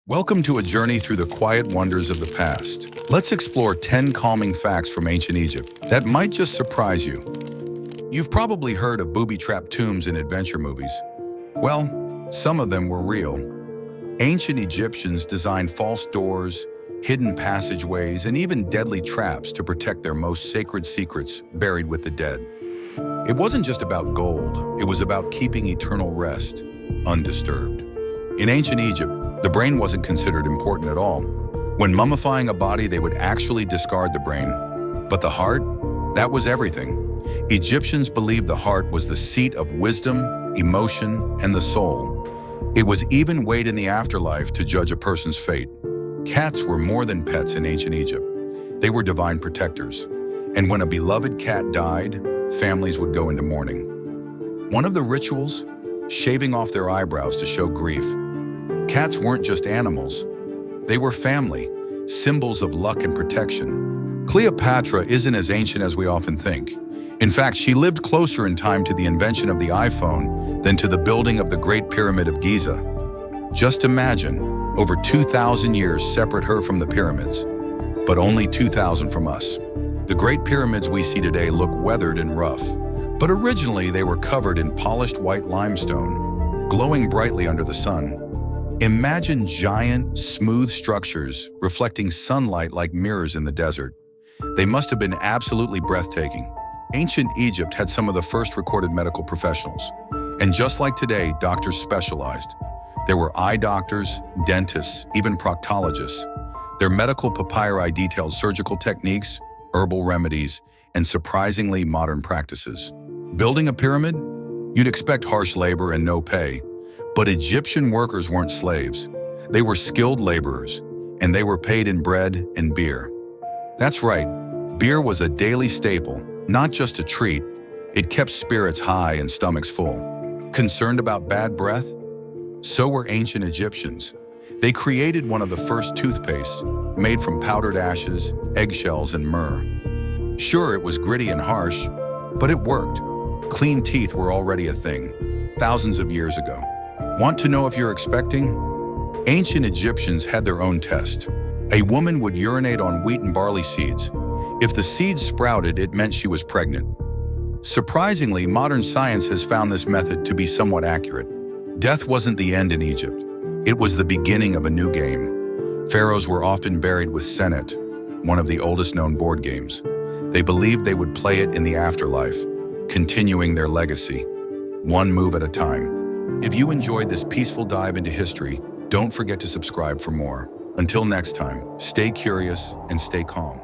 Welcome to a journey through the quiet wonders of the past. Let's explore 10 calming facts from ancient Egypt that might just surprise you. You've probably heard of booby-trapped tombs in adventure movies. Well, some of them were real. Ancient Egyptians designed false doors, hidden passageways, and even deadly traps to protect their most sacred secrets buried with the dead. It wasn't just about gold, it was about keeping eternal rest undisturbed. In ancient Egypt, the brain wasn't considered important at all. When mummifying a body, they would actually discard the brain. But the heart? That was everything. Egyptians believed the heart was the seat of wisdom, emotion, and the soul. It was even weighed in the afterlife to judge a person's fate. Cats were more than pets in ancient Egypt. They were divine protectors. And when a beloved cat died, families would go into mourning. One of the rituals? Shaving off their eyebrows to show grief. Cats weren't just animals. They were family, symbols of luck and protection. Cleopatra isn't as ancient as we often think. In fact, she lived closer in time to the invention of the iPhone than to the building of the Great Pyramid of Giza. Just imagine, over 2,000 years separate her from the pyramids, but only 2,000 from us. The Great Pyramids we see today look weathered and rough, but originally they were covered in polished white limestone, glowing brightly under the sun. Imagine giant, smooth structures reflecting sunlight like mirrors in the desert. They must have been absolutely breathtaking. Ancient Egypt had some of the first recorded medical professionals. And just like today, doctors specialized. There were eye doctors, dentists, even proctologists. Their medical papyri detailed surgical techniques, herbal remedies, and surprisingly modern practices. Building a pyramid? You'd expect harsh labor and no pay. But Egyptian workers weren't slaves. They were skilled laborers, and they were paid in bread and beer. That's right, beer was a daily staple, not just a treat. It kept spirits high and stomachs full. Concerned about bad breath? So were ancient Egyptians. They created one of the first toothpastes, made from powdered ashes, eggshells, and myrrh. Sure, it was gritty and harsh, but it worked. Clean teeth were already a thing, thousands of years ago. Want to know if you're expecting? Ancient Egyptians had their own test. A woman would urinate on wheat and barley seeds. If the seeds sprouted, it meant she was pregnant. Surprisingly, modern science has found this method to be somewhat accurate. Death wasn't the end in Egypt. It was the beginning of a new game. Pharaohs were often buried with Senet, one of the oldest known board games. They believed they would play it in the afterlife, continuing their legacy, one move at a time. If you enjoyed this peaceful dive into history, don't forget to subscribe for more. Until next time, stay curious and stay calm.